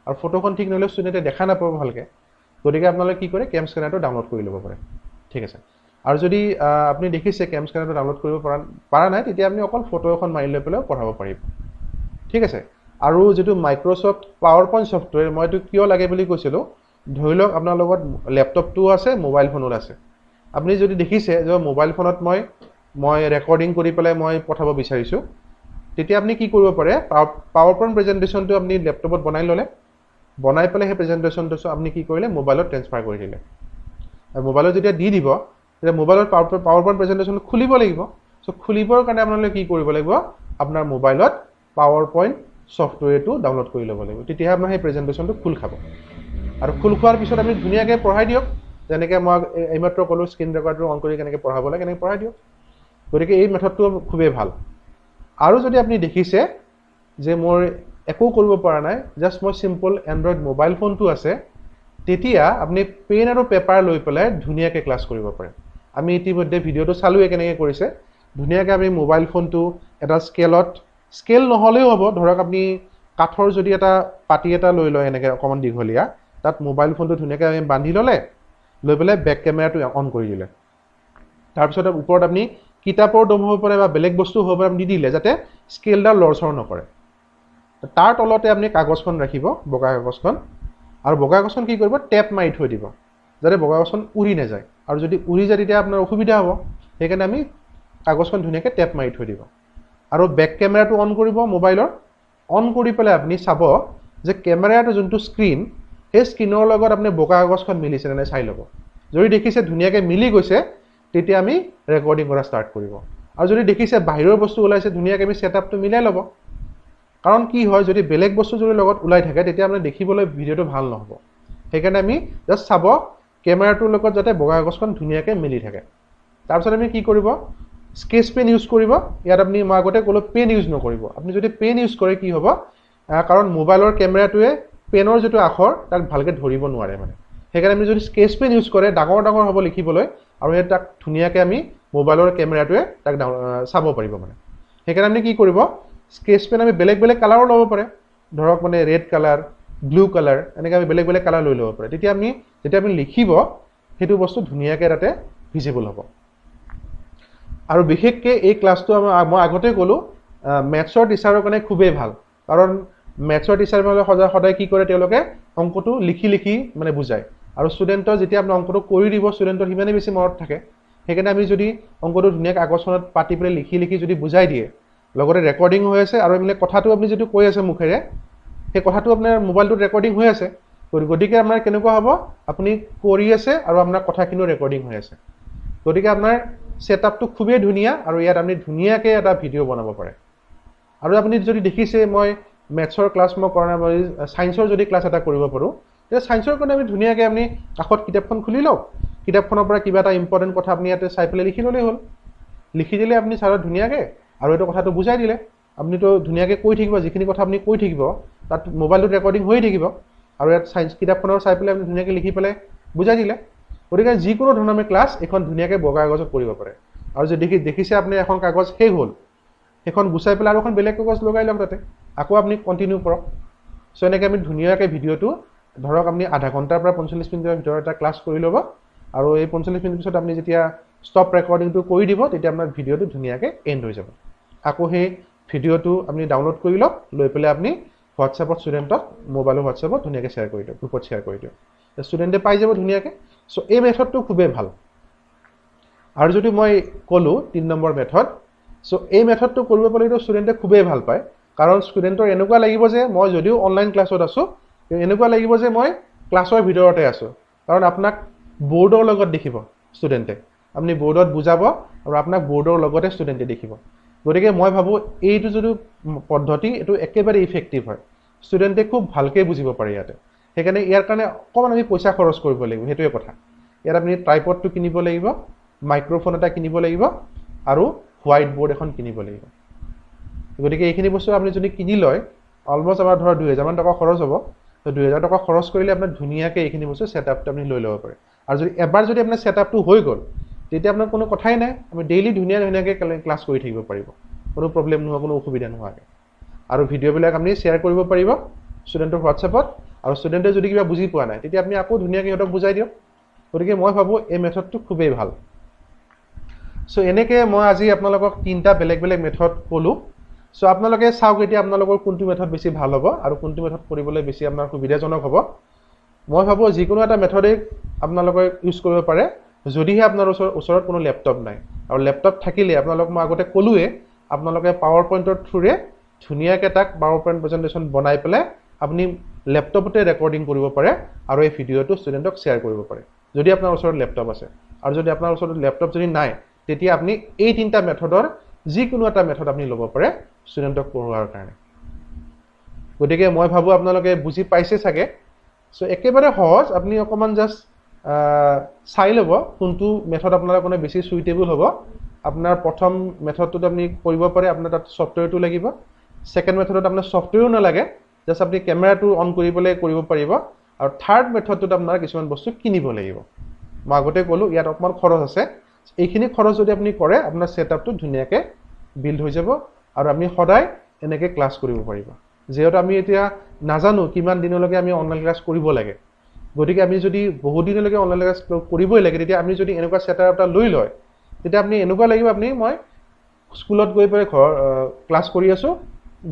আৰু ফটোখন ঠিক নহ'লে ষ্টুডেণ্টে দেখা নাপাব ভালকৈ গতিকে আপোনালোকে কি কৰে কেম স্কেনাৰটো ডাউনলোড কৰি ল'ব পাৰে ঠিক আছে আৰু যদি আপুনি দেখিছে কেম স্কেনাৰটো ডাউনলোড কৰিব পৰা নাই তেতিয়া আপুনি অকল ফটো এখন মাৰি লৈ পেলাই পঢ়াব পাৰিব ঠিক আছে আৰু যিটো মাইক্ৰ'ছফ্ট পাৱাৰ পইণ্ট ছফ্টৱেৰ মই এইটো কিয় লাগে বুলি কৈছিলোঁ ধৰি লওক আপোনাৰ লগত লেপটপটোও আছে মোবাইল ফোনো আছে আপুনি যদি দেখিছে যে মোবাইল ফোনত মই ৰেকৰ্ডিং কৰি পেলাই মই পঠাব বিচাৰিছোঁ তেতিয়া আপুনি কি কৰিব পাৰে পাৱাৰ পইণ্ট প্ৰেজেণ্টেশ্যনটো আপুনি লেপটপত বনাই পেলাই সেই প্ৰেজেণ্টেশ্যনটো আপুনি কি কৰিলে মোবাইলত ট্ৰেন্সফাৰ কৰি দিলে আৰু মোবাইলত যেতিয়া দি দিব তেতিয়া মোবাইলত পাৱাৰ পইণ্ট প্ৰেজেণ্টেশ্যনটো খুলিব লাগিব চ' খুলিবৰ কাৰণে আপোনালোকে কি কৰিব লাগিব আপোনাৰ মোবাইলত পাৱাৰ পইণ্ট ছফ্টৱেৰটো ডাউনলোড কৰি ল'ব লাগিব তেতিয়াহে আপোনাৰ সেই প্ৰেজেণ্টেশ্যনটো খোল খাব আৰু খোল খোৱাৰ পিছত আপুনি ধুনীয়াকৈ পঢ়াই দিয়ক যেনেকৈ মই এইমাত্ৰ ক'লোঁ স্ক্ৰীন ৰেকৰ্ডাৰটো অন কৰি কেনেকৈ পঢ়াব লাগে কেনেকৈ পঢ়াই দিয়ক গতিকে এই মেথডটো খুবেই ভাল আৰু যদি আপুনি দেখিছে যে মোৰ একো কৰিব পৰা নাই জাষ্ট মই চিম্পল এণ্ড্ৰইড মোবাইল ফোনটো আছে তেতিয়া আপুনি পেন আৰু পেপাৰ লৈ পেলাই ধুনীয়াকৈ ক্লাছ কৰিব পাৰে আমি ইতিমধ্যে ভিডিঅ'টো চালোৱে কেনেকৈ কৰিছে ধুনীয়াকৈ আমি মোবাইল ফোনটো এটা স্কেল নহ'লেও হ'ব ধৰক আপুনি কাঠৰ যদি এটা পাতি এটা লৈ লয় এনেকৈ অকণমান দীঘলীয়া তাত মোবাইল ফোনটো ধুনীয়াকৈ আমি বান্ধি ল'লে লৈ পেলাই বেক কেমেৰাটো অন কৰি দিলে তাৰপিছত ওপৰত আপুনি কিতাপৰ দম হ'ব পাৰে বা বেলেগ বস্তু হ'ব পাৰে আপুনি দি দিলে যাতে স্কেলডাল লৰচৰ নকৰে তাৰ তলতে আপুনি কাগজখন ৰাখিব বগা কাগজখন আৰু বগা কাগজখন কি কৰিব টেপ মাৰি থৈ দিব যাতে বগা কাগজখন উৰি নাযায় আৰু যদি উৰি যায় তেতিয়া আপোনাৰ অসুবিধা হ'ব সেইকাৰণে আমি কাগজখন ধুনীয়াকৈ টেপ মাৰি থৈ দিব আৰু বেক কেমেৰাটো অন কৰিব মোবাইলৰ অন কৰি পেলাই আপুনি চাব যে কেমেৰাটো যোনটো স্ক্ৰীন সেই স্ক্ৰীনৰ লগত আপুনি বগা কাগজখন মিলিছে নে চাই ল'ব যদি দেখিছে ধুনীয়াকৈ মিলি গৈছে তেতিয়া আমি ৰেকৰ্ডিং কৰা ষ্টাৰ্ট কৰিব আৰু যদি দেখিছে বাহিৰৰ বস্তু ওলাইছে ধুনীয়াকৈ আমি ছেটআপটো মিলাই ল'ব কাৰণ কি হয় যদি বেলেগ বস্তু যদি লগত ওলাই থাকে তেতিয়া আপুনি দেখিবলৈ ভিডিঅ'টো ভাল নহ'ব সেইকাৰণে আমি জাষ্ট চাব কেমেৰাটোৰ লগত যাতে বগা কাগজখন ধুনীয়াকৈ মিলি থাকে তাৰপিছত আমি কি কৰিব স্কেচ পেন ইউজ কৰিব ইয়াত আপুনি মই আগতে ক'লোঁ পেন ইউজ নকৰিব আপুনি যদি পেন ইউজ কৰে কি হ'ব কাৰণ মোবাইলৰ কেমেৰাটোৱে পেনৰ যিটো আখৰ তাক ভালকৈ ধৰিব নোৱাৰে মানে সেইকাৰণে আমি যদি স্কেচ পেন ইউজ কৰে ডাঙৰ ডাঙৰ হ'ব লিখিবলৈ আৰু সেই তাক ধুনীয়াকৈ আমি মোবাইলৰ কেমেৰাটোৱে তাক চাব পাৰিব মানে সেইকাৰণে আপুনি কি কৰিব স্কেচ পেন আমি বেলেগ বেলেগ কালাৰো ল'ব পাৰে ধৰক মানে ৰেড কালাৰ ব্লু কালাৰ এনেকৈ আমি বেলেগ বেলেগ কালাৰ লৈ ল'ব পাৰে তেতিয়া আমি যেতিয়া আপুনি লিখিব সেইটো বস্তু ধুনীয়াকৈ তাতে ভিজিবল হ'ব আৰু বিশেষকৈ এই ক্লাছটো মই আগতে ক'লোঁ মেথছৰ টিচাৰৰ কাৰণে খুবেই ভাল কাৰণ মেথছৰ টিচাৰসকলে সদায় কি কৰে তেওঁলোকে অংকটো লিখি মানে বুজায় আৰু ষ্টুডেণ্টৰ যেতিয়া আপুনি অংকটো কৰি দিব ষ্টুডেণ্টৰ সিমানেই বেছি মনত থাকে সেইকাৰণে আমি যদি অংকটো ধুনীয়াকৈ কাগজখনত পাতি পেলাই লিখি যদি বুজাই দিয়ে লগতে ৰেকৰ্ডিং হৈ আছে আৰু এইবিলাক কথাটো আপুনি যিটো কৈ আছে মুখেৰে সেই কথাটো আপোনাৰ মোবাইলটোত ৰেকৰ্ডিং হৈ আছে গতিকে আপোনাৰ কেনেকুৱা হ'ব আপুনি কৰি আছে আৰু আপোনাৰ কথাখিনিও ৰেকৰ্ডিং হৈ আছে গতিকে আপোনাৰ ছেটআপটো খুবেই ধুনীয়া আৰু ইয়াত আপুনি ধুনীয়াকৈ এটা ভিডিঅ' বনাব পাৰে আৰু আপুনি যদি দেখিছে মই মেথছৰ ক্লাছ মই কৰা নাই ছায়েন্সৰ যদি ক্লাছ এটা কৰিব পাৰোঁ তেতিয়া ছায়েন্সৰ কাৰণে আমি ধুনীয়াকৈ আপুনি কাষত কিতাপখন খুলি লওক কিতাপখনৰ পৰা কিবা এটা ইম্পৰ্টেণ্ট কথা আপুনি ইয়াতে চাই পেলাই লিখি ল'লেই হ'ল লিখি দিলে আপুনি ছাৰক ধুনীয়াকৈ আৰু এইটো কথাটো বুজাই দিলে আপুনিতো ধুনীয়াকৈ কৈ থাকিব যিখিনি কথা আপুনি কৈ থাকিব তাত মোবাইলটোত ৰেকৰ্ডিং হৈয়ে থাকিব আৰু ইয়াত ছায়েন্স কিতাপখনৰ চাই পেলাই আপুনি ধুনীয়াকৈ লিখি পেলাই বুজাই দিলে গতিকে যিকোনো ধৰণৰ আমি ক্লাছ এখন ধুনীয়াকৈ বগা কাগজত কৰিব পাৰে আৰু যদি দেখিছে আপুনি এখন কাগজ শেষ হ'ল সেইখন গুচাই পেলাই আৰু এখন বেলেগ কাগজ লগাই লওক তাতে আকৌ আপুনি কণ্টিনিউ কৰক চ' এনেকৈ আমি ধুনীয়াকৈ ভিডিঅ'টো ধৰক আপুনি আধা ঘণ্টাৰ পৰা 45 মিনিটৰ ভিতৰত এটা ক্লাছ কৰি ল'ব আৰু এই 45 মিনিট পিছত আপুনি যেতিয়া ষ্টপ ৰেকৰ্ডিংটো কৰি দিব তেতিয়া আপোনাৰ ভিডিঅ'টো ধুনীয়াকৈ এণ্ড হৈ যাব আকৌ সেই ভিডিঅ'টো আপুনি ডাউনলোড কৰি লওক লৈ পেলাই আপুনি হোৱাটছএপত ষ্টুডেণ্টক মোবাইলৰ হোৱাটছএপত ধুনীয়াকৈ শ্বেয়াৰ কৰি দিয়ক গ্ৰুপত শ্বেয়াৰ কৰি দিয়ক ষ্টুডেণ্টে পাই যাব ধুনীয়াকৈ চ' এই মেথডটো খুবেই ভাল আৰু যদি মই ক'লোঁ 3 নম্বৰ মেথড চ' এই মেথডটো কৰিব পাৰিলেতো ষ্টুডেণ্টে খুবেই ভাল পায় কাৰণ ষ্টুডেণ্টৰ এনেকুৱা লাগিব যে মই যদিও অনলাইন ক্লাছত আছোঁ এনেকুৱা লাগিব যে মই ক্লাছৰ ভিতৰতে আছোঁ কাৰণ আপোনাক বৰ্ডৰ লগত দেখিব ষ্টুডেণ্টে আপুনি বৰ্ডত বুজাব আৰু আপোনাক বৰ্ডৰ লগতে ষ্টুডেণ্টে দেখিব গতিকে মই ভাবোঁ এইটো যিটো পদ্ধতি এইটো একেবাৰে ইফেক্টিভ হয় ষ্টুডেণ্টে খুব ভালকৈ বুজিব পাৰে ইয়াতে সেইকাৰণে ইয়াৰ কাৰণে অকণমান আমি পইচা খৰচ কৰিব লাগিব সেইটোৱে কথা ইয়াত আপুনি ট্ৰাইপডটো কিনিব লাগিব মাইক্ৰফোন এটা কিনিব লাগিব আৰু হোৱাইট বৰ্ড এখন কিনিব লাগিব গতিকে এইখিনি বস্তু আপুনি যদি কিনি লয় অলমষ্ট আমাৰ ধৰক 2000 মান টকা খৰচ হ'ব তো 2000 টকা খৰচ কৰিলে আপোনাৰ ধুনীয়াকৈ এইখিনি বস্তু ছেটআপটো আপুনি লৈ ল'ব পাৰে আৰু যদি এবাৰ যদি আপোনাৰ ছেটআপটো হৈ গ'ল তেতিয়া আপোনাৰ কোনো কথাই নাই আপুনি ডেইলি ধুনীয়াকৈ ক্লাছ কৰি থাকিব পাৰিব কোনো প্ৰব্লেম নোহোৱা কোনো অসুবিধা নোহোৱাকৈ আৰু ভিডিঅ'বিলাক আপুনি শ্বেয়াৰ কৰিব পাৰিব ষ্টুডেণ্টৰ হোৱাটছএপত আৰু ষ্টুডেণ্টে যদি কিবা বুজি পোৱা নাই তেতিয়া আপুনি আকৌ ধুনীয়াকৈ সিহঁতক বুজাই দিয়ক গতিকে মই ভাবোঁ এই মেথডটো খুবেই ভাল চ' এনেকৈ মই আজি আপোনালোকক 3টা বেলেগ বেলেগ মেথড ক'লোঁ চ' আপোনালোকে চাওক এতিয়া আপোনালোকৰ কোনটো মেথড বেছি ভাল হ'ব আৰু কোনটো মেথড কৰিবলৈ বেছি আপোনাৰ সুবিধাজনক হ'ব মই ভাবোঁ যিকোনো এটা মেথডেই আপোনালোকে ইউজ কৰিব পাৰে যদিহে আপোনাৰ ওচৰত কোনো লেপটপ নাই আৰু লেপটপ থাকিলে আপোনালোক মই আগতে ক'লোৱে আপোনালোকে পাৱাৰ পইণ্টৰ থ্ৰুৰে ধুনীয়াকৈ তাক পাৱাৰ পইণ্ট প্ৰেজেণ্টেশ্যন বনাই পেলাই আপুনি লেপটপতে ৰেকৰ্ডিং কৰিব পাৰে আৰু এই ভিডিঅ'টো ষ্টুডেণ্টক শ্বেয়াৰ কৰিব পাৰে যদি আপোনাৰ ওচৰত লেপটপ আছে আৰু যদি আপোনাৰ ওচৰত লেপটপ যদি নাই তেতিয়া আপুনি এই 3টা মেথডৰ যিকোনো এটা মেথড আপুনি ল'ব পাৰে ষ্টুডেণ্টক পঢ়োৱাৰ কাৰণে গতিকে মই ভাবোঁ আপোনালোকে বুজি পাইছে চাগে সো একেবাৰে সহজ আপুনি অকমান জাস্ট চাই ল'ব কোনটো মেথড আপোনাৰ কাৰণে বেছি সুইটেবল হ'ব আপোনাৰ প্ৰথম মেথডটোত আপুনি কৰিব পাৰে আপোনাৰ তাত সফটৱেৰটো লাগিব সেকেন্ড মেথডত আপোনাৰ সফটৱেৰো নালাগে জাস্ট আপুনি কেমেৰাটো অন কৰিবলৈ কৰিব পাৰিব আৰু থাৰ্ড মেথডটোত আপোনাৰ কিছুমান বস্তু কিনিব লাগিব মই আগতে ক'লো ইয়াত অকমান খৰচ আছে এইখিনি খৰচ যদি আপুনি কৰে আপোনাৰ সেটআপটো ধুনীয়াকৈ বিল্ড হৈ যাব আৰু আপুনি সদায় এনেকৈ ক্লাছ কৰিব পাৰিব যেহেতু আমি এতিয়া নাজানো কিমান দিনলৈকে আমি অনলাইন ক্লাছ কৰিব লাগে গতিকে আমি যদি বহুত দিনলৈকে অনলাইন ক্লাছ কৰিবই লাগে তেতিয়া আমি যদি এনেকুৱা সেটআপ এটা লৈ লয় তেতিয়া আপুনি এনেকুৱা লাগিব আপুনি মই স্কুলত গৈ পৰে ঘৰ ক্লাছ কৰি আছো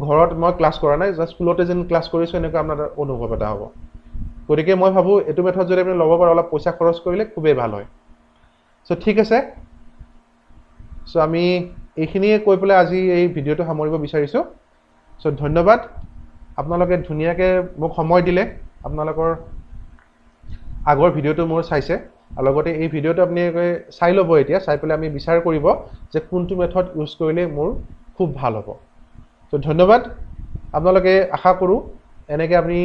ঘৰত মই ক্লাছ কৰা নাই জাস্ট স্কুলতে যেন ক্লাছ কৰিছো এনেকুৱা আপোনাৰ অনুভৱ এটা হ'ব গতিকে মই ভাবো এটো মেথড যদি আপুনি ল'ব পাৰে অলপ পইচা খৰচ কৰিলে খুবেই ভাল হয় সো ঠিক আছে সো আমি এইখিনিয়ে কৈ পেলাই আজি এই ভিডিওটো সামৰিব বিচাৰিছো সো ধন্যবাদ আপোনালোকে ধুনীয়াকৈ মোক সময় দিলে আপোনালোকৰ আগৰ ভিডিওটো মোৰ চাইছে আৰু লগতে এই ভিডিওটো আপুনি চাই ল'ব এতিয়া চাই পেলাই আমি বিচাৰ কৰিব যে কোনটো মেথড ইউজ কৰিলে মোৰ খুব ভাল হ'ব তো ধন্যবাদ আপোনালোকে আশা কৰোঁ এনেকৈ আপুনি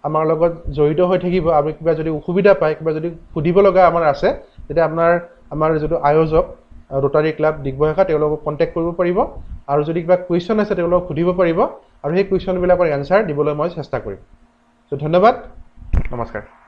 আমাৰ লগত জড়িত হৈ থাকিব আপুনি কিবা যদি অসুবিধা পায় কিবা যদি সুধিব লগা আমাৰ আছে তেতিয়া আমাৰ যিটো আয়োজক ৰোটাৰী ক্লাব ডিগবৈশা তেওঁলোকক কণ্টেক্ট কৰিব পাৰিব আৰু যদি কিবা কুৱেশ্যন আছে তেওঁলোকক সুধিব পাৰিব আৰু সেই কুৱেশ্যনবিলাকৰ এনসাৰ দিবলৈ মই চেষ্টা কৰিম তো ধন্যবাদ নমস্কাৰ